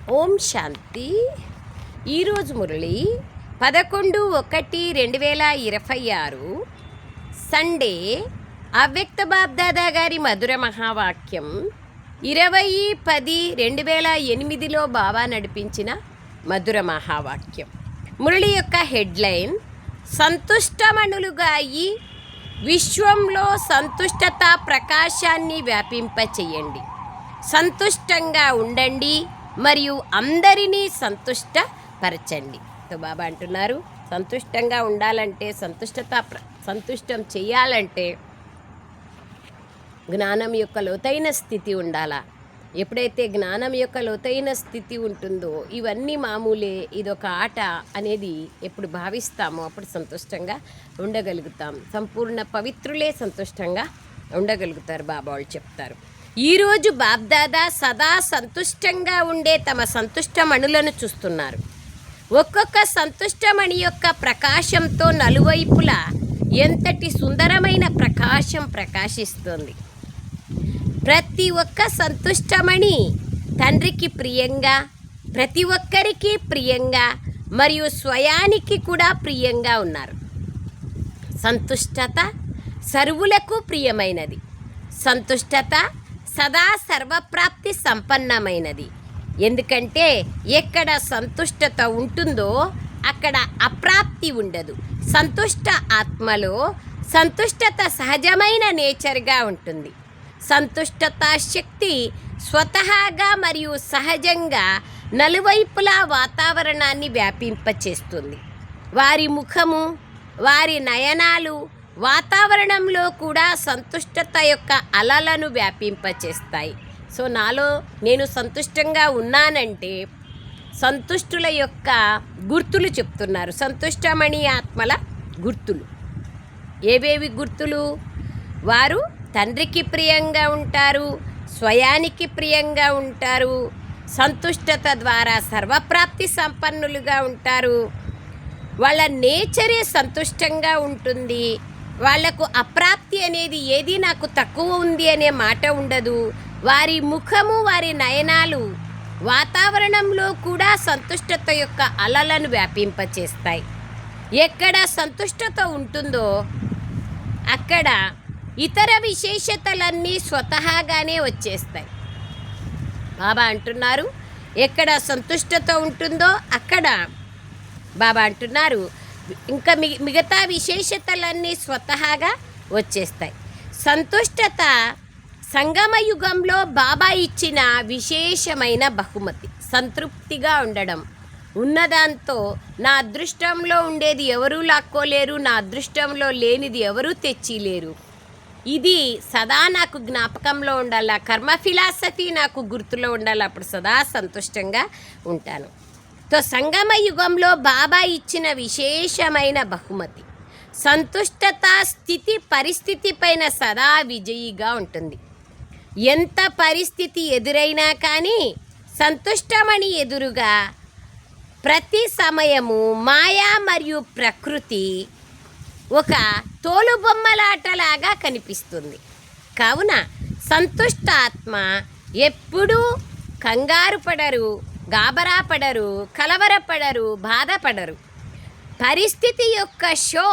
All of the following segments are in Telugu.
ఓం శాంతి. ఈరోజు మురళి 11/1/2026 సండే. అవ్యక్త బాబ్దాదా గారి మధుర మహావాక్యం 20/10/2008లో బాబా నడిపించిన మధుర మహావాక్యం. మురళి యొక్క హెడ్లైన్ సంతుష్టమణులుగా అయ్యి విశ్వంలో సంతుష్టత ప్రకాశాన్ని వ్యాపింపచేయండి. సంతుష్టంగా ఉండండి మరియు అందరినీ సంతుష్టపరచండి. సో బాబా అంటున్నారు, సంతుష్టంగా ఉండాలంటే, సంతుష్టం చేయాలంటే జ్ఞానం యొక్క లోతైన స్థితి ఉండాలా. ఎప్పుడైతే జ్ఞానం యొక్క లోతైన స్థితి ఉంటుందో ఇవన్నీ మామూలే, ఇదొక ఆట అనేది ఎప్పుడు భావిస్తామో అప్పుడు సంతుష్టంగా ఉండగలుగుతాం. సంపూర్ణ పవిత్రులే సంతుష్టంగా ఉండగలుగుతారు బాబా వాళ్ళు చెప్తారు. ఈరోజు బాబ్దాదా సదా సంతుష్టంగా ఉండే తమ సంతుష్టమణులను చూస్తున్నారు. ఒక్కొక్క సంతుష్టమణి యొక్క ప్రకాశంతో నలువైపులా ఎంతటి సుందరమైన ప్రకాశం ప్రకాశిస్తుంది. ప్రతి ఒక్క సంతుష్టమణి తండ్రికి ప్రియంగా, ప్రతి ఒక్కరికి ప్రియంగా మరియు స్వయానికి కూడా ప్రియంగా ఉన్నారు. సంతుష్టత సర్వులకు ప్రియమైనది. సంతుష్టత సదా సర్వప్రాప్తి సంపన్నమైనది. ఎందుకంటే ఎక్కడ సంతుష్టత ఉంటుందో అక్కడ అప్రాప్తి ఉండదు. సంతుష్ట ఆత్మలో సంతుష్టత సహజమైన నేచర్గా ఉంటుంది. సంతుష్టత శక్తి స్వతహాగా మరియు సహజంగా నలువైపులా వాతావరణాన్ని వ్యాపింపచేస్తుంది. వారి ముఖము, వారి నయనాలు వాతావరణంలో కూడా సంతుష్టత యొక్క అలలను వ్యాపింపచేస్తాయి. సో నాలో నేను సంతుష్టంగా ఉన్నానంటే సంతుష్టుల యొక్క గుర్తులు చెప్తున్నారు. సంతుష్టమణి ఆత్మల గుర్తులు ఏవేవి గుర్తులు? వారు తండ్రికి ప్రియంగా ఉంటారు, స్వయానికి ప్రియంగా ఉంటారు, సంతుష్టత ద్వారా సర్వప్రాప్తి సంపన్నులుగా ఉంటారు. వాళ్ళ నేచరే సంతుష్టంగా ఉంటుంది. వాళ్లకు అప్రాప్తి అనేది ఏది నాకు తక్కువ ఉంది అనే మాట ఉండదు. వారి ముఖము, వారి నయనాలు వాతావరణంలో కూడా సంతుష్టత యొక్క అలలను వ్యాపింపచేస్తాయి. ఎక్కడ సంతుష్టత ఉంటుందో అక్కడ ఇతర విశేషతలన్నీ స్వతహాగానే వచ్చేస్తాయి. బాబా అంటున్నారు, ఎక్కడ సంతుష్టత ఉంటుందో అక్కడ బాబా అంటున్నారు ఇంకా మిగతా విశేషతలన్నీ స్వతహాగా వచ్చేస్తాయి. సంతుష్టత సంగమ యుగంలో బాబా ఇచ్చిన విశేషమైన బహుమతి. సంతృప్తిగా ఉండడం, ఉన్నదాంతో నా అదృష్టంలో ఉండేది ఎవరూ లాక్కోలేరు, నా అదృష్టంలో లేనిది ఎవరూ తెచ్చిలేరు. ఇది సదా నాకు జ్ఞాపకంలో ఉండాలి. కర్మ ఫిలాసఫీ నాకు గుర్తులో ఉండాలి. అప్పుడు సదా సంతుష్టంగా ఉంటాను. తో సంగమ యుగంలో బాబా ఇచ్చిన విశేషమైన బహుమతి సంతుష్టత స్థితి పరిస్థితి పైన సదా విజయిగా ఉంటుంది. ఎంత పరిస్థితి ఎదురైనా కానీ సంతుష్టమణి ఎదురుగా ప్రతి సమయము మాయా మరియు ప్రకృతి ఒక తోలుబొమ్మలాటలాగా కనిపిస్తుంది. కావున సంతుష్ట ఆత్మ ఎప్పుడూ కంగారు పడరు, గాబరా పడరు, కలవరపడరు, బాధపడరు. పరిస్థితి యొక్క షో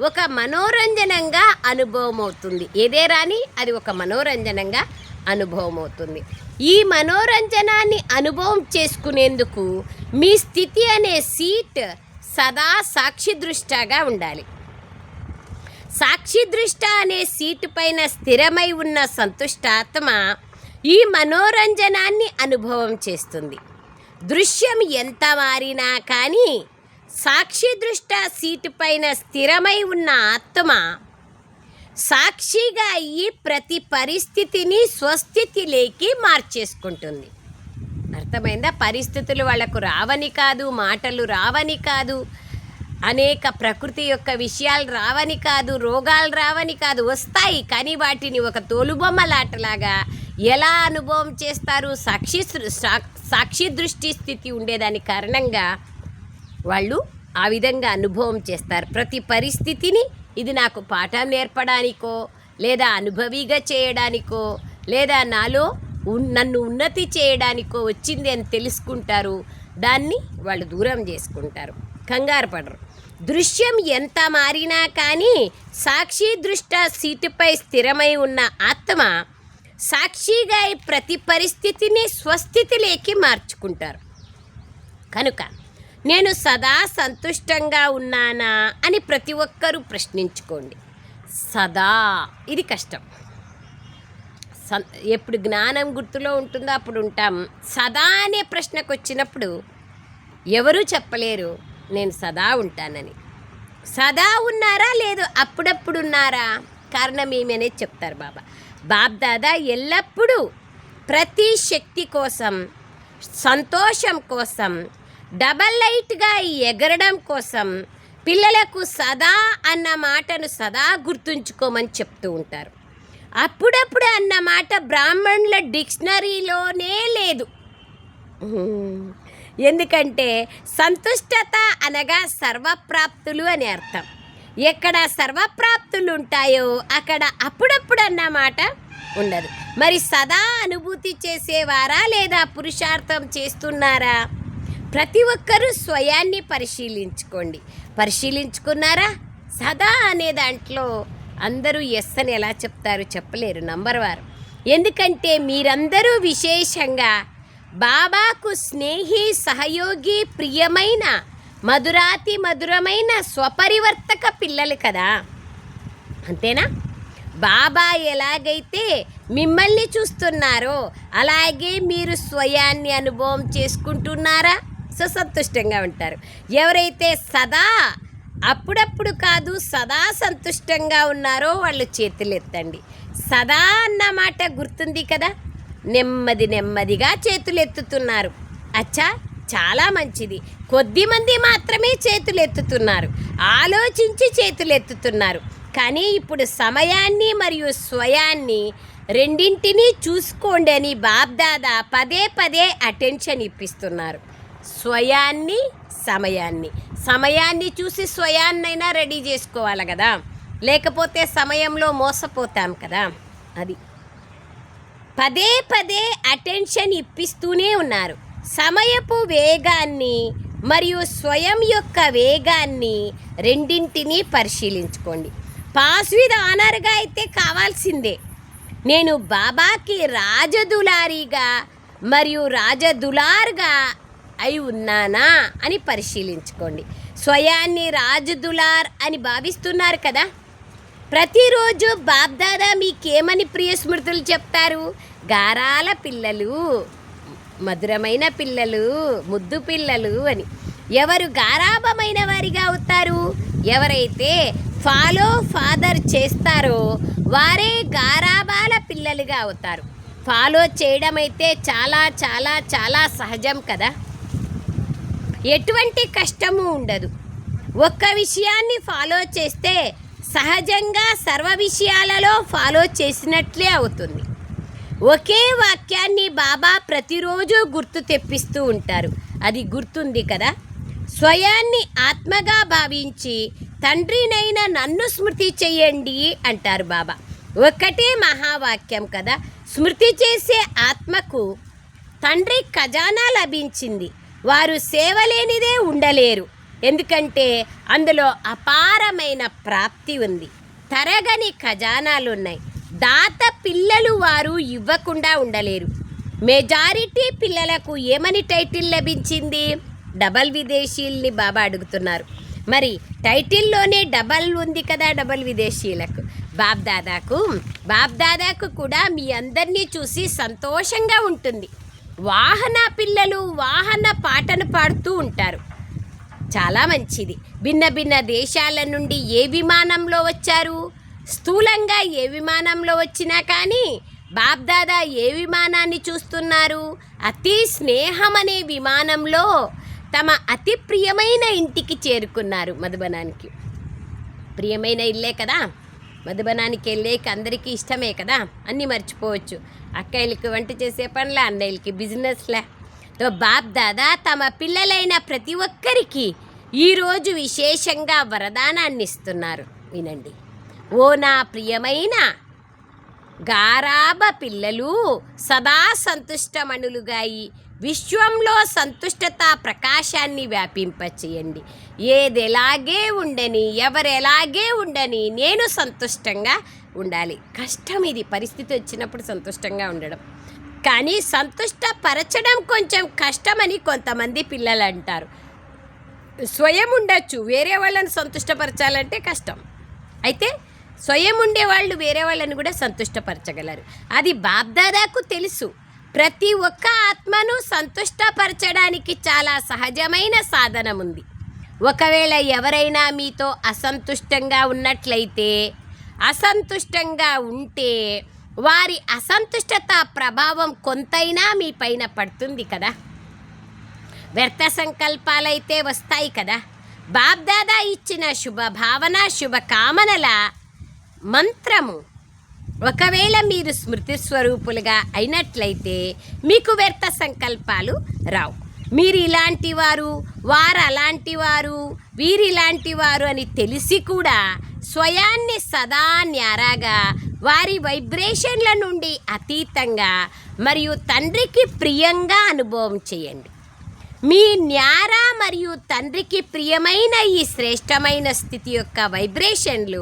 ఒక మనోరంజనంగా అనుభవం అవుతుంది. ఏదే రాని అది ఒక మనోరంజనంగా అనుభవం అవుతుంది. ఈ మనోరంజనాన్ని అనుభవం చేసుకునేందుకు మీ స్థితి అనే సీట్ సదా సాక్షి దృష్టాగా ఉండాలి. సాక్షి దృష్ట అనే సీటు పైన స్థిరమై ఉన్న సంతుష్టాత్మ ఈ మనోరంజనాన్ని అనుభవం చేస్తుంది. దృశ్యం ఎంత మారినా కానీ సాక్షి దృష్ట సీటు పైన స్థిరమై ఉన్న ఆత్మ సాక్షిగా అయ్యి ప్రతి పరిస్థితిని స్వస్థితిలోకి మార్చేసుకుంటుంది. అర్థమైందా? పరిస్థితులు వాళ్లకు రావని కాదు, మాటలు రావని కాదు, అనేక ప్రకృతి యొక్క విషయాలు రావని కాదు, రోగాలు రావని కాదు, వస్తాయి. కానీ వాటిని ఒక తోలుబొమ్మలాటలాగా ఎలా అనుభవం చేస్తారు? సాక్షి దృష్టి స్థితి ఉండేదాని కారణంగా వాళ్ళు ఆ విధంగా అనుభవం చేస్తారు. ప్రతి పరిస్థితిని ఇది నాకు పాఠం నేర్పడానికో, లేదా అనుభవిగా చేయడానికో, లేదా నాలో నన్ను ఉన్నతి చేయడానికో వచ్చింది అని తెలుసుకుంటారు, దాన్ని వాళ్ళు దూరం చేసుకుంటారు, కంగారు పడరు. దృశ్యం ఎంత మారినా కానీ సాక్షి దృష్ట సీటుపై స్థిరమై ఉన్న ఆత్మ సాక్షిగా ప్రతి పరిస్థితిని స్వస్థితిలోకి మార్చుకుంటారు. కనుక నేను సదా సంతుష్టంగా ఉన్నానా అని ప్రతి ఒక్కరూ ప్రశ్నించుకోండి. సదా, ఇది కష్టం. ఎప్పుడు జ్ఞానం గుర్తులో ఉంటుందో అప్పుడు ఉంటాం. సదా అనే ప్రశ్నకు వచ్చినప్పుడు ఎవరూ చెప్పలేరు నేను సదా ఉంటానని. సదా ఉన్నారా లేదు అప్పుడప్పుడు ఉన్నారా, కారణం ఏమనేది చెప్తారు బాబా. బాబ్దాదా ఎల్లప్పుడూ ప్రతి శక్తి కోసం, సంతోషం కోసం, డబల్ లైట్గా ఎగరడం కోసం పిల్లలకు సదా అన్న మాటను సదా గుర్తుంచుకోమని చెప్తూ ఉంటారు. అప్పుడప్పుడు అన్న మాట బ్రాహ్మణుల డిక్షనరీలోనే లేదు. ఎందుకంటే సంతుష్టత అనగా సర్వప్రాప్తులు అని అర్థం. ఎక్కడ సర్వప్రాప్తులు ఉంటాయో అక్కడ అప్పుడప్పుడు అన్న మాట ఉండదు. మరి సదా అనుభూతి చేసేవారా లేదా పురుషార్థం చేస్తున్నారా? ప్రతి ఒక్కరూ స్వయాన్ని పరిశీలించుకున్నారా? సదా అనే దాంట్లో అందరూ ఎస్ అని ఎలా చెప్తారు? చెప్పలేరు, నంబర్ వారు. ఎందుకంటే మీరందరూ విశేషంగా బాబాకు స్నేహి, సహయోగి, ప్రియమైన, మధురాతి మధురమైన స్వపరివర్తక పిల్లలు కదా, అంతేనా? బాబా ఎలాగైతే మిమ్మల్ని చూస్తున్నారో అలాగే మీరు స్వయాన్ని అనుభవం చేసుకుంటున్నారా? సో సంతుష్టంగా ఉంటారు. ఎవరైతే సదా, అప్పుడప్పుడు కాదు సదా సంతుష్టంగా ఉన్నారో వాళ్ళు చేతులు ఎత్తండి. సదా అన్న మాట గుర్తుంది కదా, నెమ్మదిగా చేతులు ఎత్తుతున్నారు. అచ్చా, చాలా మంచిది. కొద్దిమంది మాత్రమే చేతులు ఎత్తుతున్నారు, ఆలోచించి చేతులు ఎత్తుతున్నారు. కానీ ఇప్పుడు సమయాన్ని మరియు స్వయాన్ని రెండింటినీ చూసుకోండి అని బాబ్దాదా పదే అటెన్షన్ ఇప్పిస్తున్నారు. స్వయాన్ని, సమయాన్ని చూసి స్వయాన్నైనా రెడీ చేసుకోవాలి కదా, లేకపోతే సమయంలో మోసపోతాం కదా. అది పదే అటెన్షన్ ఇప్పిస్తూనే ఉన్నారు. సమయపు వేగాన్ని మరియు స్వయం యొక్క వేగాన్ని రెండింటినీ పరిశీలించుకోండి. పాస్ విత్ ఆనర్గా అయితే కావాల్సిందే. నేను బాబాకి రాజదులారీగా మరియు రాజదులార్గా అయి ఉన్నానా అని పరిశీలించుకోండి. స్వయాన్ని రాజదులార్ అని భావిస్తున్నారు కదా. ప్రతిరోజు బాబ్దాదా మీకేమని ప్రియ స్మృతులు చెప్తారు? గారాల పిల్లలు, మధురమైన పిల్లలు, ముద్దు పిల్లలు అని. ఎవరు గారాభమైన వారిగా అవుతారు? ఎవరైతే ఫాలో ఫాదర్ చేస్తారో వారే గారాబాల పిల్లలుగా అవుతారు. ఫాలో చేయడం అయితే చాలా చాలా చాలా సహజం కదా, ఎటువంటి కష్టము ఉండదు. ఒక్క విషయాన్ని ఫాలో చేస్తే సహజంగా సర్వ విషయాలలో ఫాలో చేసినట్లే అవుతుంది. ఒకే వాక్యాన్ని బాబా ప్రతిరోజు గుర్తు తెప్పిస్తూ ఉంటారు. అది గుర్తుంది కదా. స్వయాన్ని ఆత్మగా భావించి తండ్రినైనా నన్ను స్మృతి చెయ్యండి అంటారు బాబా. ఒక్కటే మహావాక్యం కదా. స్మృతి చేసే ఆత్మకు తండ్రి ఖజానా లభించింది. వారు సేవ లేనిదే ఉండలేరు. ఎందుకంటే అందులో అపారమైన ప్రాప్తి ఉంది, తరగని ఖజానాలున్నాయి. దాత పిల్లలు వారు ఇవ్వకుండా ఉండలేరు. మెజారిటీ పిల్లలకు ఏమని టైటిల్ లభించింది? డబల్ విదేశీల్ని బాబా అడుగుతున్నారు. మరి టైటిల్లోనే డబల్ ఉంది కదా, డబల్ విదేశీలకు. బాబ్దాదాకు కూడా మీ అందరినీ చూసి సంతోషంగా ఉంటుంది. వాహన పిల్లలు వాహన పాటను పాడుతూ ఉంటారు. చాలా మంచిది. భిన్న దేశాల నుండి ఏ విమానంలో వచ్చారు? స్థూలంగా ఏ విమానంలో వచ్చినా కానీ బాబ్దాదా ఏ విమానాన్ని చూస్తున్నారు? అతి స్నేహం అనే విమానంలో తమ అతి ప్రియమైన ఇంటికి చేరుకున్నారు. మధుబనానికి ప్రియమైన ఇల్లే కదా. మధుబనానికి వెళ్ళేకి అందరికీ ఇష్టమే కదా. అన్నీ మర్చిపోవచ్చు. అక్కయ్యలకి వంట చేసే పనులే, అన్నయ్యలకి బిజినెస్లే. తో బాబ్దాదా తమ పిల్లలైన ప్రతి ఒక్కరికి ఈరోజు విశేషంగా వరదానాన్ని ఇస్తున్నారు. వినండి. ఓ నా ప్రియమైన గారాబ పిల్లలు సదా సంతుష్టమణులుగాయి విశ్వంలో సంతుష్టత ప్రకాశాన్ని వ్యాపింపచేయండి. ఏదెలాగే ఉండని, ఎవరెలాగే ఉండని, నేను సంతుష్టంగా ఉండాలి. కష్టం ఇది, పరిస్థితి వచ్చినప్పుడు సంతుష్టంగా ఉండడం. కానీ సంతుష్టపరచడం కొంచెం కష్టమని కొంతమంది పిల్లలు అంటారు. స్వయం ఉండొచ్చు, వేరే వాళ్ళని సంతుష్టపరచాలంటే కష్టం. అయితే స్వయం ఉండేవాళ్ళు వేరే వాళ్ళని కూడా సంతుష్టపరచగలరు. అది బాబ్దాదాకు తెలుసు. ప్రతి ఒక్క ఆత్మను సంతుష్టపరచడానికి చాలా సహజమైన సాధనం ఉంది. ఒకవేళ ఎవరైనా మీతో అసంతుష్టంగా ఉన్నట్లయితే, అసంతుష్టంగా ఉంటే వారి అసంతుష్టత ప్రభావం కొంతైనా మీ పైన పడుతుంది కదా. వ్యర్థ సంకల్పాలైతే వస్తాయి కదా. బాబ్దాదా ఇచ్చిన శుభభావన, శుభకామనల మంత్రము ఒకవేళ మీరు స్మృతి స్వరూపులుగా అయినట్లయితే మీకు వ్యర్థ సంకల్పాలు రావు. మీరు ఇలాంటి వారు, వారు అలాంటి వారు, వీరిలాంటి వారు అని తెలిసి కూడా స్వయాన్ని సదా న్యారాగా, వారి వైబ్రేషన్ల నుండి అతీతంగా మరియు తండ్రికి ప్రియంగా అనుభవం చేయండి. మీ న్యారా మరియు తండ్రికి ప్రియమైన ఈ శ్రేష్టమైన స్థితి యొక్క వైబ్రేషన్లు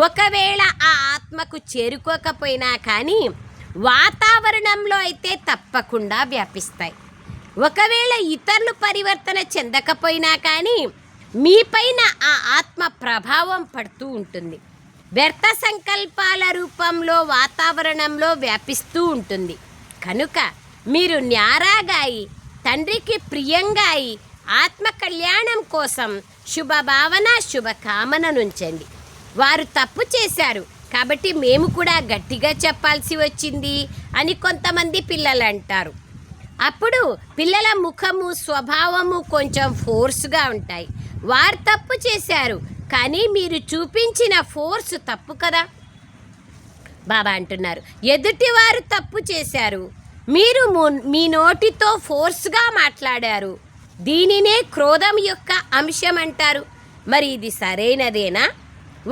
ఒకవేళ ఆ ఆత్మకు చేరుకోకపోయినా కానీ వాతావరణంలో అయితే తప్పకుండా వ్యాపిస్తాయి. ఒకవేళ ఇతరులు పరివర్తన చెందకపోయినా కానీ మీపైన ఆ ఆత్మ ప్రభావం పడుతూ ఉంటుంది. వ్యర్థ సంకల్పాల రూపంలో వాతావరణంలో వ్యాపిస్తూ ఉంటుంది. కనుక మీరు న్యారాగాయి, తండ్రికి ప్రియంగా ఆత్మ కళ్యాణం కోసం శుభభావన, శుభకామననుంచండి. వారు తప్పు చేశారు కాబట్టి మేము కూడా గట్టిగా చెప్పాల్సి వచ్చింది అని కొంతమంది పిల్లలు అంటారు. అప్పుడు పిల్లల ముఖము, స్వభావము కొంచెం ఫోర్స్గా ఉంటాయి. వారు తప్పు చేశారు కానీ మీరు చూపించిన ఫోర్స్ తప్పు కదా. బాబా అంటున్నారు, ఎదుటివారు తప్పు చేశారు, మీరు మీ నోటితో ఫోర్స్గా మాట్లాడారు, దీనినే క్రోధం యొక్క అంశం అంటారు. మరి ఇది సరైనదేనా?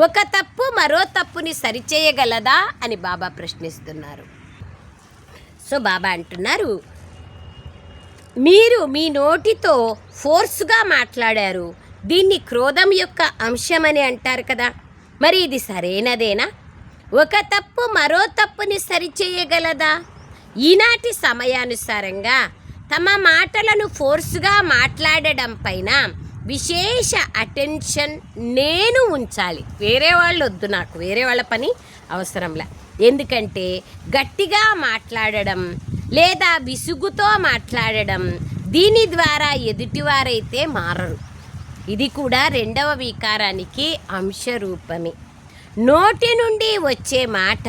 ఒక తప్పు మరో తప్పుని సరిచేయగలదా అని బాబా ప్రశ్నిస్తున్నారు. సో బాబా అంటున్నారు, మీరు మీ నోటితో ఫోర్స్గా మాట్లాడారు, దీన్ని క్రోధం యొక్క అంశమని అంటారు కదా. మరి ఇది సరైనదేనా? ఒక తప్పు మరో తప్పుని సరిచేయగలదా? ఈనాటి సమయానుసారంగా తమ మాటలను ఫోర్స్గా మాట్లాడడం పైన విశేష అటెన్షన్ నేను ఉంచాలి. వేరే వాళ్ళు వద్దు, నాకు వేరే వాళ్ళ పని అవసరంలా. ఎందుకంటే గట్టిగా మాట్లాడడం లేదా విసుగుతో మాట్లాడడం, దీని ద్వారా ఎదుటివారైతే మారరు. ఇది కూడా రెండవ వికారానికి అంశరూపమే. నోటి నుండి వచ్చే మాట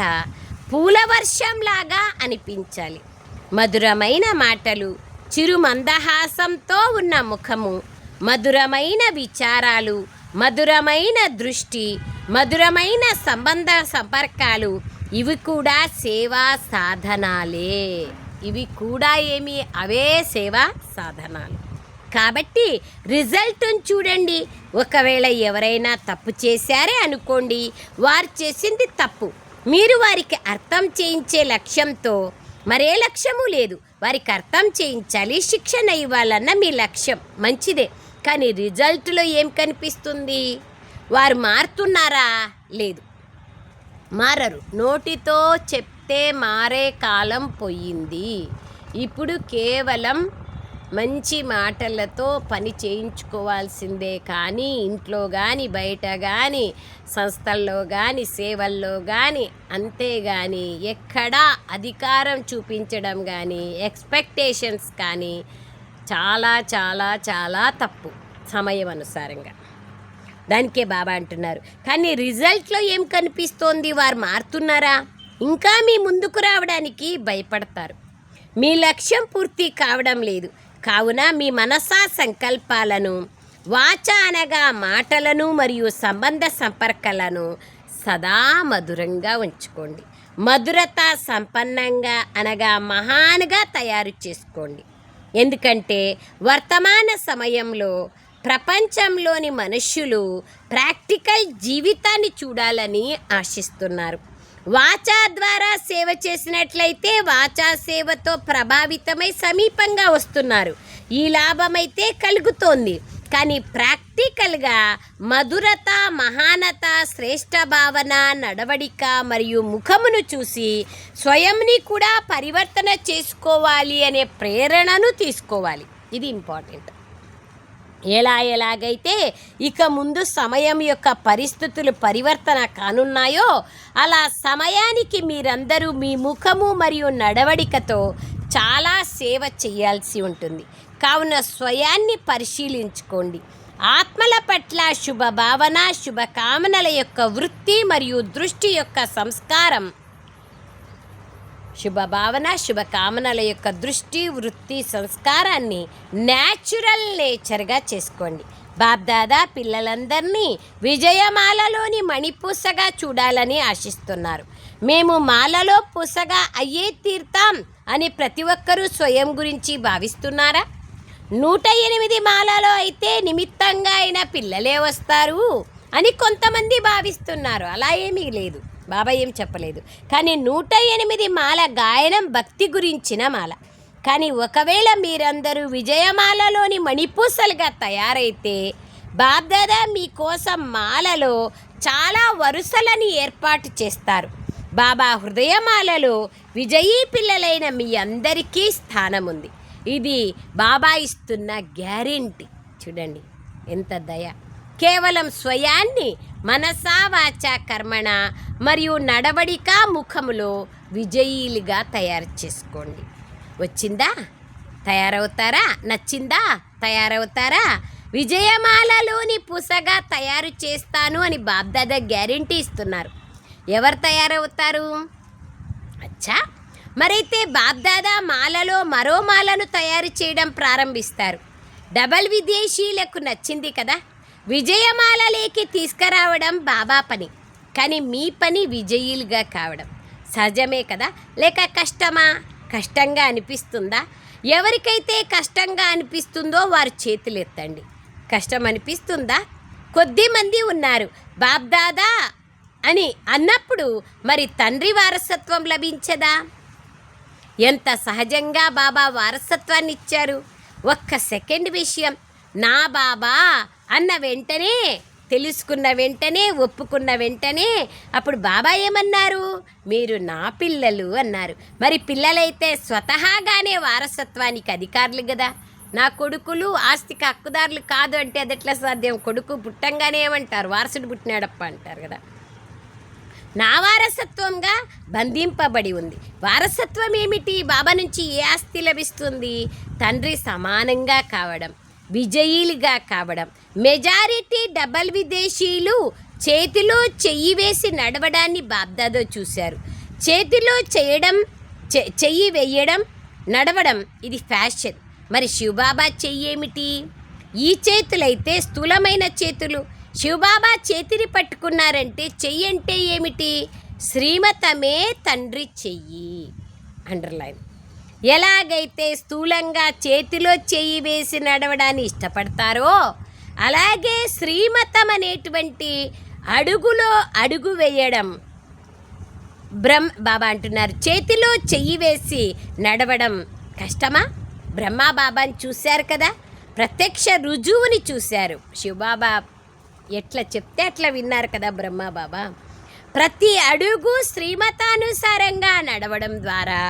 పూలవర్షంలాగా అనిపించాలి. మధురమైన మాటలు, చిరు మందహాసంతో ఉన్న ముఖము, మధురమైన విచారాలు, మధురమైన దృష్టి, మధురమైన సంబంధ సంపర్కాలు, ఇవి కూడా సేవా సాధనాలే. ఇవి కూడా అవే సేవా సాధనాలు. కాబట్టి రిజల్ట్ని చూడండి. ఒకవేళ ఎవరైనా తప్పు చేశారే అనుకోండి, వారు చేసింది తప్పు, మీరు వారికి అర్థం చేయించే లక్ష్యంతో, మరే లక్ష్యము లేదు, వారికి అర్థం చేయించాలి, శిక్షణ ఇవ్వాలన్న మీ లక్ష్యం మంచిదే. కానీ రిజల్ట్లో ఏం కనిపిస్తుంది? వారు మారుతున్నారా? లేదు, మారరు. నోటితో చెప్తే మారే కాలం పోయింది. ఇప్పుడు కేవలం మంచి మాటలతో పని చేయించుకోవాల్సిందే. కానీ ఇంట్లో కానీ, బయట కానీ, సంస్థల్లో కానీ, సేవల్లో కానీ, అంతేగాని ఎక్కడా అధికారం చూపించడం కానీ, ఎక్స్పెక్టేషన్స్ కానీ చాలా చాలా చాలా తప్పు సమయం అనుసారంగా. దానికే బాబా అంటున్నారు. కానీ రిజల్ట్లో ఏం కనిపిస్తోంది? వారు మారుతున్నారా? ఇంకా మీ ముందుకు రావడానికి భయపడతారు. మీ లక్ష్యం పూర్తి కావడం లేదు. కావున మీ మనసా సంకల్పాలను, వాచ అనగా మాటలను మరియు సంబంధ సంపర్కాలను సదా మధురంగా ఉంచుకోండి. మధురత సంపన్నంగా అనగా మహాన్గా తయారు చేసుకోండి. ఎందుకంటే వర్తమాన సమయంలో ప్రపంచంలోని మనుష్యులు ప్రాక్టికల్ జీవితాన్ని చూడాలని ఆశిస్తున్నారు. వాచా ద్వారా సేవ చేసినట్లయితే వాచా సేవతో ప్రభావితమై సమీపంగా వస్తున్నారు, ఈ లాభమైతే కలుగుతోంది. కానీ ప్రాక్టికల్గా మధురత, మహానత, శ్రేష్ఠ భావన, నడవడిక మరియు ముఖమును చూసి స్వయంని కూడా పరివర్తన చేసుకోవాలి అనే ప్రేరణను తీసుకోవాలి. ఇది ఇంపార్టెంట్. ఎలాగైతే ఇక ముందు సమయం యొక్క పరిస్థితులు పరివర్తన కానున్నాయో అలా సమయానికి మీరందరూ మీ ముఖము మరియు నడవడికతో చాలా సేవ చేయాల్సి ఉంటుంది. కావున స్వయాన్ని పరిశీలించుకోండి. ఆత్మల పట్ల శుభభావన, శుభకామనల యొక్క వృత్తి మరియు దృష్టి యొక్క సంస్కారం, శుభభావన, శుభకామనల యొక్క దృష్టి, వృత్తి, సంస్కారాన్ని న్యాచురల్ నేచర్గా చేసుకోండి. బాబ్దాదా పిల్లలందరినీ విజయమాలలోని మణిపూసగా చూడాలని ఆశిస్తున్నారు. మేము మాలలో పూసగా అయ్యే తీర్తాం అని ప్రతి ఒక్కరూ స్వయం గురించి భావిస్తున్నారా? 108 మాలలో అయితే నిమిత్తంగా అయిన పిల్లలే వస్తారు అని కొంతమంది భావిస్తున్నారు. అలా ఏమీ లేదు, బాబా ఏం చెప్పలేదు. కానీ 108 మాల గాయనం భక్తి గురించిన మాల. కానీ ఒకవేళ మీరందరూ విజయమాలలోని మణిపూసలుగా తయారైతే బాబ్దాదా మీకోసం మాలలో చాలా వరుసలని ఏర్పాటు చేస్తారు. బాబా హృదయమాలలో విజయీ పిల్లలైన మీ అందరికీ స్థానం ఉంది. ఇది బాబా ఇస్తున్న గ్యారెంటీ. చూడండి ఎంత దయ. కేవలం స్వయాన్ని మనసా, వాచ, కర్మణ మరియు నడవడిక, ముఖములో విజయీలుగా తయారు చేసుకోండి. వచ్చిందా? తయారవుతారా? నచ్చిందా? తయారవుతారా? విజయమాలలోని పూసగా తయారు చేస్తాను అని బాబ్దాదా గ్యారెంటీ ఇస్తున్నారు. ఎవరు తయారవుతారు? అచ్చా, మరైతే బాబ్దాదా మాలలో మరో మాలను తయారు చేయడం ప్రారంభిస్తారు. డబల్ విదేశీలకు నచ్చింది కదా. విజయమాలలోకి తీసుకురావడం బాబా పని, కానీ మీ పని విజయులుగా కావడం. సహజమే కదా, లేక కష్టమా? కష్టంగా అనిపిస్తుందా? ఎవరికైతే కష్టంగా అనిపిస్తుందో వారు చేతులు ఎత్తండి. కష్టం అనిపిస్తుందా? కొద్దిమంది ఉన్నారు. బాబ్దాదా అని అన్నప్పుడు మరి తండ్రి వారసత్వం లభించదా? ఎంత సహజంగా బాబా వారసత్వాన్ని ఇచ్చారు. ఒక్క సెకండ్ విషయం, నా బాబా అన్న వెంటనే, తెలుసుకున్న వెంటనే, ఒప్పుకున్న వెంటనే అప్పుడు బాబా ఏమన్నారు? మీరు నా పిల్లలు అన్నారు. మరి పిల్లలైతే స్వతహాగానే వారసత్వానికి అధికారులు కదా. నా కొడుకులు ఆస్తికి హక్కుదారులు కాదు అంటే అది ఎట్లా సాధ్యం? కొడుకు పుట్టంగానే ఏమంటారు? వారసుడు పుట్టినాడప్ప అంటారు కదా. నా వారసత్వంగా బంధింపబడి ఉంది. వారసత్వం ఏమిటి? బాబా నుంచి ఏ ఆస్తి లభిస్తుంది? తండ్రి సమానంగా కావడం, విజయీలుగా కావడం. మెజారిటీ డబల్ విదేశీయులు చేతిలో చెయ్యి వేసి నడవడాన్ని బాబ్దాదో చూశారు. చేతిలో చెయ్యి వేయడం, నడవడం ఇది ఫ్యాషన్. మరి శివబాబా చెయ్యి ఏమిటి? ఈ చేతులైతే స్థూలమైన చేతులు. శివబాబా చేతిని పట్టుకున్నారంటే చెయ్యి అంటే ఏమిటి? శ్రీమతమే తండ్రి చెయ్యి. అండర్లైన్. ఎలాగైతే స్థూలంగా చేతిలో చెయ్యి వేసి నడవడాన్ని ఇష్టపడతారో అలాగే శ్రీమతం అనేటువంటి అడుగులో అడుగు వేయడం. బాబా అంటున్నారు చేతిలో చెయ్యి వేసి నడవడం కష్టమా? బ్రహ్మ బాబాని చూశారు కదా, ప్రత్యక్ష రుజువుని చూశారు. శివబాబా ఎట్లా చెప్తే అట్లా విన్నారు కదా బ్రహ్మ బాబా. ప్రతి అడుగు శ్రీమతానుసారంగా నడవడం ద్వారా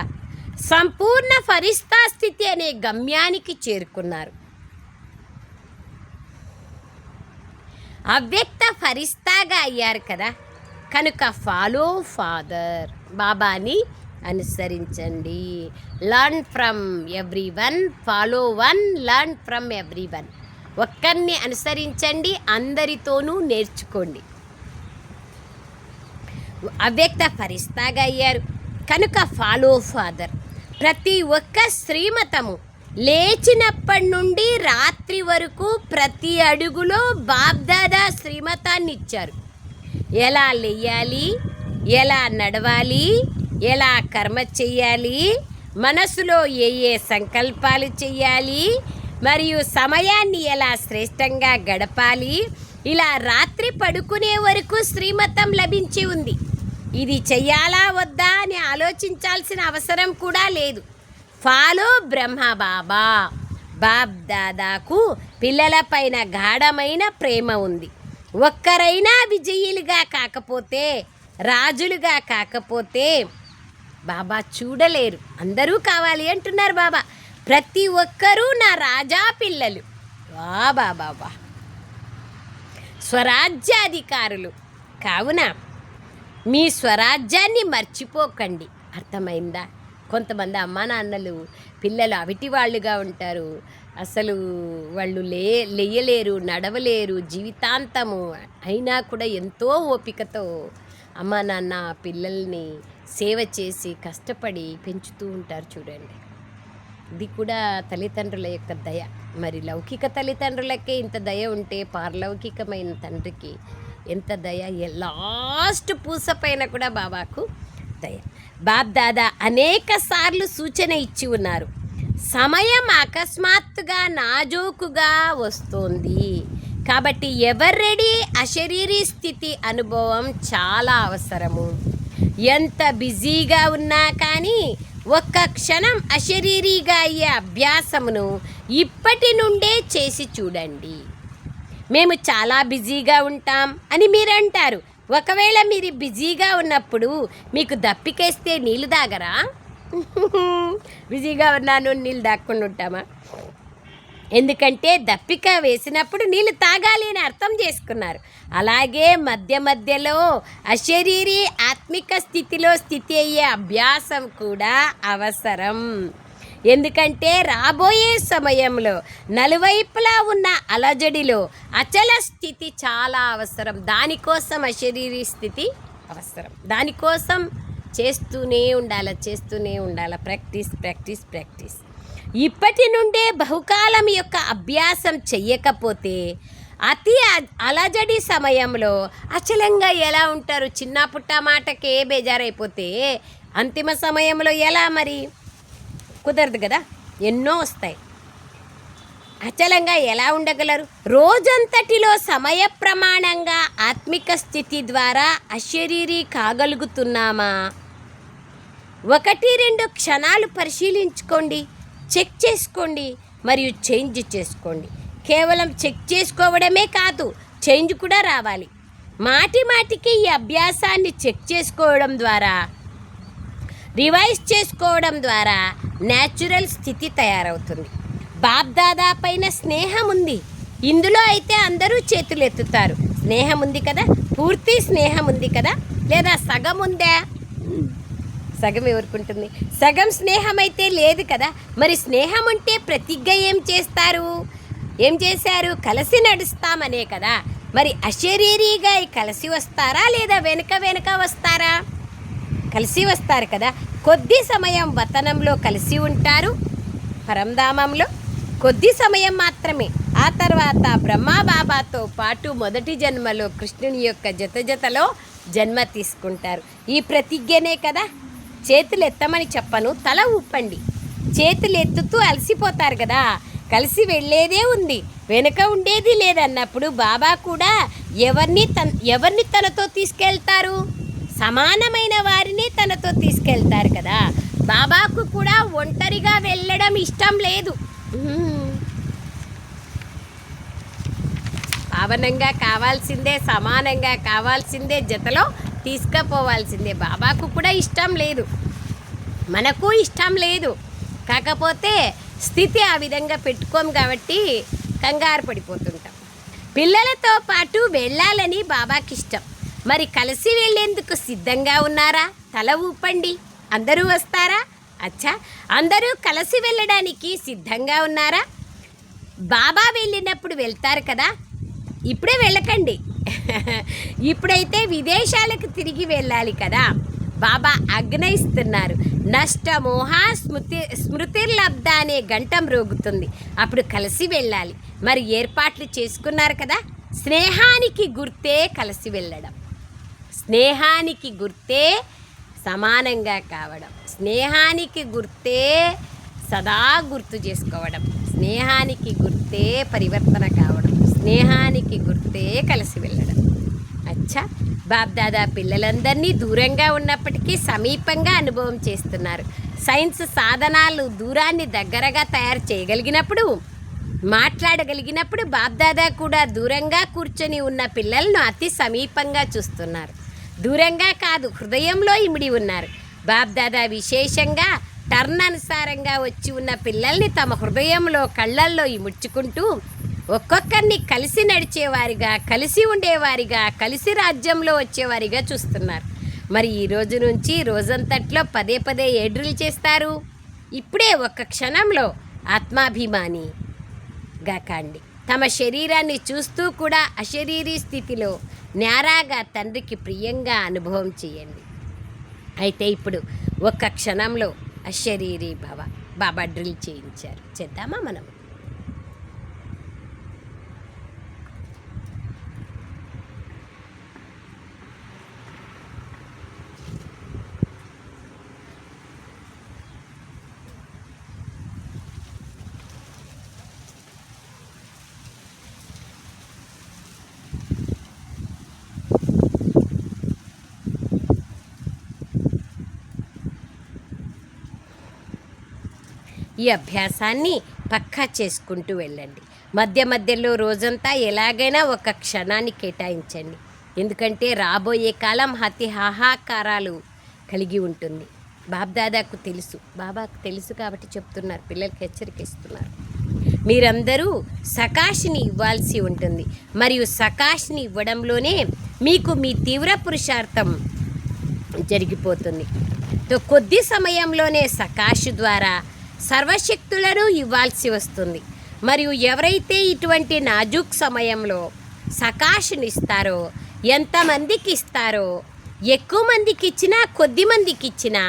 సంపూర్ణ ఫరిస్తా స్థితి అనే గమ్యానికి చేరుకున్నారు. అవ్యక్త ఫరిస్తాగా అయ్యారు కదా. కనుక ఫాలో ఫాదర్, బాబాని అనుసరించండి. Learn from every one, follow one, learn from every one. ఒక్కరిని అనుసరించండి, అందరితోనూ నేర్చుకోండి. అవ్యక్త ఫరిస్తాగా అయ్యారు కనుక ఫాలో ఫాదర్. ప్రతి ఒక్క శ్రీమతము లేచినప్పటి నుండి రాత్రి వరకు ప్రతి అడుగులో బాబ్దాదా శ్రీమతాన్ని ఇచ్చారు. ఎలా లేయాలి, ఎలా నడవాలి, ఎలా కర్మ చెయ్యాలి, మనసులో ఏ ఏ సంకల్పాలు చెయ్యాలి, మరియు సమయాన్ని ఎలా శ్రేష్టంగా గడపాలి, ఇలా రాత్రి పడుకునే వరకు శ్రీమతం లభించి ఉంది. ఇది చెయ్యాలా వద్దా అని ఆలోచించాల్సిన అవసరం కూడా లేదు. ఫాలో బ్రహ్మ బాబా. బాబ్ దాదాకు పిల్లలపైన గాఢమైన ప్రేమ ఉంది. ఒక్కరైనా విజయులుగా కాకపోతే, రాజులుగా కాకపోతే బాబా చూడలేరు. అందరూ కావాలి అంటున్నారు బాబా. ప్రతి ఒక్కరూ నా రాజా పిల్లలు. వా బాబా వా, స్వరాజ్యాధికారులు కావున మీ స్వరాజ్యాన్ని మర్చిపోకండి. అర్థమైందా? కొంతమంది అమ్మా నాన్నలు పిల్లలు అవిటి వాళ్ళుగా ఉంటారు. అసలు వాళ్ళు లేయలేరు, నడవలేరు జీవితాంతము. అయినా కూడా ఎంతో ఓపికతో అమ్మా నాన్న పిల్లల్ని సేవ చేసి కష్టపడి పెంచుతూ ఉంటారు. చూడండి, ఇది కూడా తల్లిదండ్రుల యొక్క దయ. మరి లౌకిక తల్లిదండ్రులకే ఇంత దయ ఉంటే పారలౌకికమైన తండ్రికి ఎంత దయ. లాస్ట్ పూస పైన కూడా బాబాకు దయ. బాబ్ దాదా అనేక సార్లు సూచన ఇచ్చి ఉన్నారు. సమయం అకస్మాత్తుగా నాజూకుగా వస్తుంది కాబట్టి రెడీ అశరీరీ స్థితి అనుభవం చాలా అవసరము. ఎంత బిజీగా ఉన్నా కానీ ఒక్క క్షణం అశరీరీగా అయ్యే అభ్యాసమును ఇప్పటి నుండే చేసి చూడండి. మేము చాలా బిజీగా ఉంటాం అని మీరు అంటారు. ఒకవేళ మీరు బిజీగా ఉన్నప్పుడు మీకు దప్పికేస్తే నీళ్ళు తాగరా? బిజీగా ఉన్నాను నీళ్ళు దాక్కుండా ఉంటామా? ఎందుకంటే దప్పిక వేసినప్పుడు నీళ్ళు తాగాలి అని అర్థం చేసుకున్నారు. అలాగే మధ్య మధ్యలో అశరీరీ ఆత్మిక స్థితిలో స్థితి అయ్యే అభ్యాసం కూడా అవసరం. ఎందుకంటే రాబోయే సమయంలో నలువైపులా ఉన్న అలజడిలో అచల స్థితి చాలా అవసరం. దానికోసం అశరీరీ స్థితి అవసరం. దానికోసం చేస్తూనే ఉండాలి. ప్రాక్టీస్. ఇప్పటి నుండే బహుకాలం యొక్క అభ్యాసం చెయ్యకపోతే అతి అలజడి సమయంలో అచలంగా ఎలా ఉంటారు? చిన్న పుట్ట మాటకే బేజారైపోతే అంతిమ సమయంలో ఎలా? మరి కుదరదు కదా, ఎన్నో వస్తాయి. అచలంగా ఎలా ఉండగలరు? రోజంతటిలో సమయ ప్రమాణంగా ఆత్మిక స్థితి ద్వారా అశరీరీ కాగలుగుతున్నామా? 1-2 క్షణాలు పరిశీలించుకోండి, చెక్ చేసుకోండి మరియు చేంజ్ చేసుకోండి. కేవలం చెక్ చేసుకోవడమే కాదు, చేంజ్ కూడా రావాలి. మాటికి ఈ అభ్యాసాన్ని చెక్ చేసుకోవడం ద్వారా, రివైజ్ చేసుకోవడం ద్వారా న్యాచురల్ స్థితి తయారవుతుంది. బాప్ దాదా పైన స్నేహం ఉంది. ఇందులో అయితే అందరూ చేతులు ఎత్తుతారు. స్నేహం ఉంది కదా? పూర్తి స్నేహం ఉంది కదా? లేదా సగం ఉందా? సగం ఎవరుకుంటుంది? సగం స్నేహం అయితే లేదు కదా. మరి స్నేహం ఉంటే ప్రతిజ్ఞ ఏం చేశారు? కలిసి నడుస్తామనే కదా. మరి అశరీరీగా కలిసి వస్తారా లేదా వెనుక వస్తారా? కలిసి వస్తారు కదా. కొద్ది సమయం వతనంలో కలిసి ఉంటారు, పరంధామంలో కొద్ది సమయం మాత్రమే. ఆ తర్వాత బ్రహ్మబాబాతో పాటు మొదటి జన్మలో కృష్ణుని యొక్క జతలో జన్మ తీసుకుంటారు. ఈ ప్రతిజ్ఞనే కదా. చేతులు ఎత్తమని చెప్పను, తల ఊపండి. చేతులు ఎత్తుతూ అలసిపోతారు కదా. కలిసి వెళ్ళేదే ఉంది, వెనుక ఉండేది లేదన్నప్పుడు బాబా కూడా ఎవరిని తనతో తీసుకెళ్తారు? సమానమైన వారిని తనతో తీసుకెళ్తారు కదా. బాబాకు కూడా ఒంటరిగా వెళ్ళడం ఇష్టం లేదు. పావనంగా కావాల్సిందే, సమానంగా కావాల్సిందే, జతలో తీసుకుపోవాల్సిందే. బాబాకు కూడా ఇష్టం లేదు, మనకు ఇష్టం లేదు. కాకపోతే స్థితి ఆ విధంగా పెట్టుకోం కాబట్టి కంగారు పడిపోతుంటాం. పిల్లలతో పాటు వెళ్ళాలని బాబాకి ఇష్టం. మరి కలిసి వెళ్ళేందుకు సిద్ధంగా ఉన్నారా? తల ఊపండి. అందరూ వస్తారా? అచ్చా, అందరూ కలిసి వెళ్ళడానికి సిద్ధంగా ఉన్నారా? బాబా వెళ్ళినప్పుడు వెళ్తారు కదా. ఇప్పుడే వెళ్ళకండి. ఇప్పుడైతే విదేశాలకు తిరిగి వెళ్ళాలి కదా. బాబా ఆజ్ఞయిస్తున్నారు. నష్టమోహ స్మృతిర్లబ్ధ అనే గంట మ్రోగుతుంది. అప్పుడు కలిసి వెళ్ళాలి. మరి ఏర్పాట్లు చేసుకున్నారు కదా. స్నేహానికి గుర్తే కలిసి వెళ్ళడం, స్నేహానికి గుర్తే సమానంగా కావడం, స్నేహానికి గుర్తే సదా గుర్తు చేసుకోవడం, స్నేహానికి గుర్తే పరివర్తన కావడం, స్నేహానికి గుర్తే కలిసి వెళ్ళడం. అచ్చా, బాబ్దాదా పిల్లలందరినీ దూరంగా ఉన్నప్పటికీ సమీపంగా అనుభవం చేస్తున్నారు. సైన్స్ సాధనాలు దూరాన్ని దగ్గరగా తయారు చేయగలిగినప్పుడు, మాట్లాడగలిగినప్పుడు బాబ్దాదా కూడా దూరంగా కూర్చొని ఉన్న పిల్లలను అతి సమీపంగా చూస్తున్నారు. దూరంగా కాదు, హృదయంలో ఇమిడి ఉన్నారు. బాబ్దాదా విశేషంగా టర్న్ అనుసారంగా వచ్చి ఉన్న పిల్లల్ని తమ హృదయంలో కళ్ళల్లో ఇముడ్చుకుంటూ ఒక్కొక్కరిని కలిసి నడిచేవారిగా, కలిసి ఉండేవారిగా, కలిసి రాజ్యంలో వచ్చేవారిగా చూస్తున్నారు. మరి ఈ రోజు నుంచి రోజంతట్లో పదే పదే ఏ డ్రిల్ చేస్తారు? ఇప్పుడే ఒక్క క్షణంలో ఆత్మాభిమానిగా కాండి. తమ శరీరాన్ని చూస్తూ కూడా అశరీరీ స్థితిలో నేరాగా తండ్రికి ప్రియంగా అనుభవం చేయండి. అయితే ఇప్పుడు ఒక్క క్షణంలో అశరీరీ భవ బాబా డ్రిల్ చేయించారు. చేద్దామా మనం? ఈ అభ్యాసాన్ని పక్కా చేసుకుంటూ వెళ్ళండి. మధ్య మధ్యలో రోజంతా ఎలాగైనా ఒక క్షణాన్ని కేటాయించండి. ఎందుకంటే రాబోయే కాలం అతి హాహాకారాలు కలిగి ఉంటుంది. బాబ్దాదాకు తెలుసు, బాబాకు తెలుసు కాబట్టి చెప్తున్నారు, పిల్లలకి హెచ్చరిక ఇస్తున్నారు. మీరందరూ సకాష్ని ఇవ్వాల్సి ఉంటుంది. మరియు సకాష్ని ఇవ్వడంలోనే మీకు మీ తీవ్ర పురుషార్థం జరిగిపోతుంది. కొద్ది సమయంలోనే సకాష్ ద్వారా సర్వశక్తులను ఇవ్వాల్సి వస్తుంది. మరియు ఎవరైతే ఇటువంటి నాజూక్ సమయంలో సకాష్ని ఇస్తారో, ఎంతమందికి ఇస్తారో, ఎక్కువ మందికి ఇచ్చినా కొద్ది మందికి ఇచ్చినా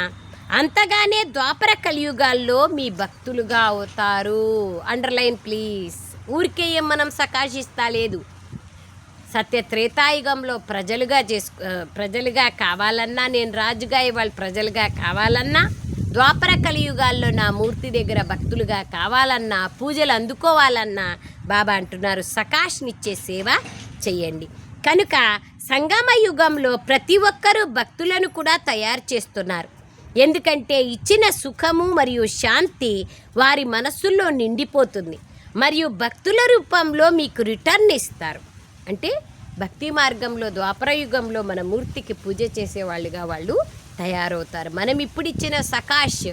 అంతగానే ద్వాపర కలియుగాల్లో మీ భక్తులుగా అవుతారు. Underline please. ఊరికే మనం సకాష్ ఇస్తా లేదు. సత్య త్రేతాయుగంలో ప్రజలుగా కావాలన్నా, నేను రాజుగా ఇవాళ ప్రజలుగా కావాలన్నా, ద్వాపర కలియుగాల్లో నా మూర్తి దగ్గర భక్తులుగా కావాలన్నా, పూజలు అందుకోవాలన్నా బాబా అంటున్నారు సకాష్నిచ్చే సేవ చెయ్యండి. కనుక సంగమ యుగంలో ప్రతి ఒక్కరూ భక్తులను కూడా తయారు చేస్తున్నారు. ఎందుకంటే ఇచ్చిన సుఖము మరియు శాంతి వారి మనస్సుల్లో నిండిపోతుంది. మరియు భక్తుల రూపంలో మీకు రిటర్న్ ఇస్తారు. అంటే భక్తి మార్గంలో ద్వాపర యుగంలో మన మూర్తికి పూజ చేసేవాళ్ళుగా వాళ్ళు తయారవుతారు. మనం ఇప్పుడు ఇచ్చిన సకాష్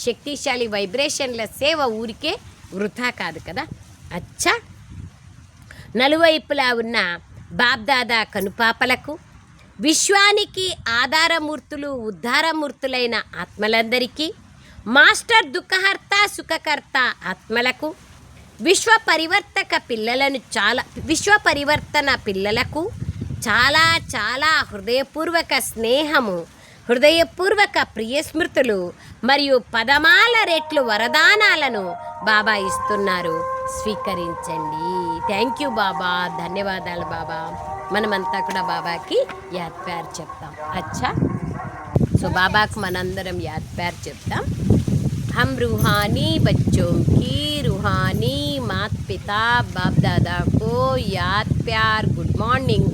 శక్తిశాలి వైబ్రేషన్ల సేవ ఊరికే వృథా కాదు కదా. అచ్చా, నలువైపులా ఉన్న బాబ్దాదా కనుపాపలకు, విశ్వానికి ఆధారమూర్తులు ఉద్ధారమూర్తులైన ఆత్మలందరికీ, మాస్టర్ దుఃఖహర్త సుఖకర్త ఆత్మలకు, విశ్వ పరివర్తన పిల్లలకు చాలా చాలా హృదయపూర్వక స్నేహము, హృదయపూర్వక ప్రియస్మృతులు మరియు పదమాల రెట్లు వరదానాలను బాబా ఇస్తున్నారు. స్వీకరించండి. థ్యాంక్ యూ బాబా, ధన్యవాదాలు బాబా. మనమంతా కూడా బాబాకి యాద్ ప్యార్ చెప్తాం. అచ్చా, సో బాబాకు మనందరం యాద్ ప్యార్ చెప్తాం. हम रूहानी बच्चों की रूहानी माता पिता बाप दादा को याद प्यार गुड मॉर्निंग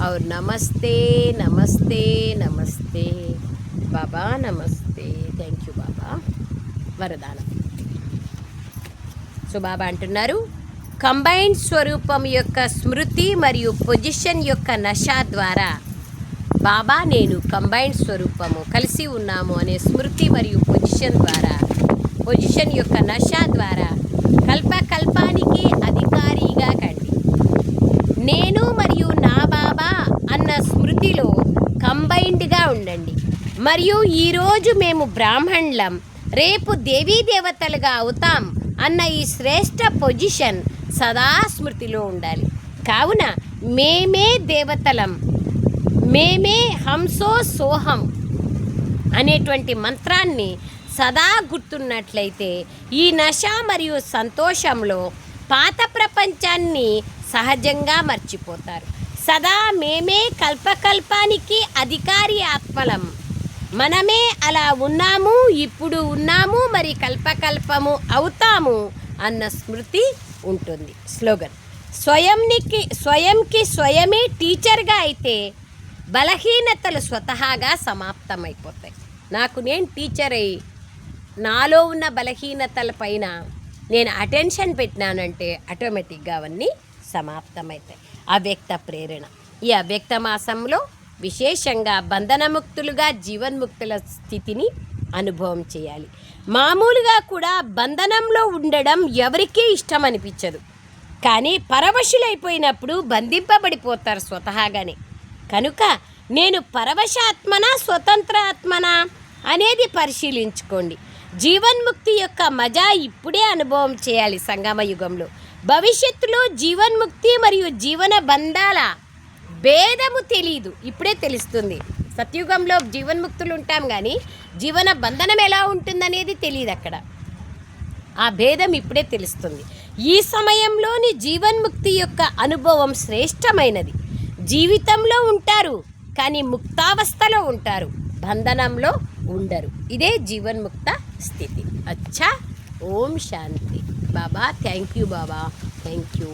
और नमस्ते नमस्ते नमस्ते बाबा, नमस्ते. థ్యాంక్ యూ బాబా. వరదానం. సో బాబా అంటున్నారు, కంబైన్డ్ స్వరూపం యొక్క స్మృతి మరియు పొజిషన్ యొక్క నష ద్వారా బాబా నేను కంబైన్డ్ స్వరూపము కలిసి ఉన్నాము అనే స్మృతి మరియు పొజిషన్ యొక్క నష ద్వారా కల్పకల్పానికి అధికారిగా కండి. నేను మరియు నా బాబా అన్న స్మృతిలో కంబైన్డ్గా ఉండండి. మరియు ఈరోజు మేము బ్రాహ్మణులం, రేపు దేవీ దేవతలుగా అవుతాం అన్న ఈ శ్రేష్ఠ పొజిషన్ సదా స్మృతిలో ఉండాలి. కావున మేమే దేవతలం, మేమే హంసో సోహం అనేటువంటి మంత్రాన్ని సదా గుర్తున్నట్లయితే ఈ నశ మరియు సంతోషంలో పాత ప్రపంచాన్ని సహజంగా మర్చిపోతారు. సదా మేమే కల్పకల్పానికి అధికారి ఆత్మలం, మనమే అలా ఉన్నాము, ఇప్పుడు ఉన్నాము, మరి కల్పకల్పము అవుతాము అన్న స్మృతి ఉంటుంది. స్లోగన్, స్వయంకి స్వయమే టీచర్గా అయితే బలహీనతలు స్వతహాగా సమాప్తమైపోతాయి. నాకు నేను టీచర్ అయ్యి నాలో ఉన్న బలహీనతల పైన నేను అటెన్షన్ పెట్టినానంటే ఆటోమేటిక్గా అవన్నీ సమాప్తమవుతాయి. అవ్యక్త ప్రేరణ. ఈ అవ్యక్త మాసంలో విశేషంగా బంధనముక్తులుగా జీవన్ముక్తుల స్థితిని అనుభవం చేయాలి. మామూలుగా కూడా బంధనంలో ఉండడం ఎవరికీ ఇష్టం అనిపించదు, కానీ పరవశులైపోయినప్పుడు బంధింపబడిపోతారు స్వతహాగానే. కనుక నేను పరవశాత్మనా స్వతంత్ర ఆత్మనా అనేది పరిశీలించుకోండి. జీవన్ముక్తి యొక్క మజా ఇప్పుడే అనుభవం చేయాలి సంగమ యుగంలో. భవిష్యత్తులో జీవన్ముక్తి మరియు జీవన బంధాల భేదము తెలీదు, ఇప్పుడే తెలుస్తుంది. సత్యుగంలో జీవన్ముక్తులు ఉంటాం కానీ జీవన బంధనం ఎలా ఉంటుందనేది తెలియదు అక్కడ. ఆ భేదం ఇప్పుడే తెలుస్తుంది. ఈ సమయంలోని జీవన్ముక్తి యొక్క అనుభవం శ్రేష్టమైనది. జీవితంలో ఉంటారు కానీ ముక్తావస్థలో ఉంటారు, బంధనంలో ఉండరు. ఇదే జీవన్ముక్త స్థితి. అచ్చా. ఓం శాంతి. బాబా థ్యాంక్ యూ. బాబా థ్యాంక్ యూ.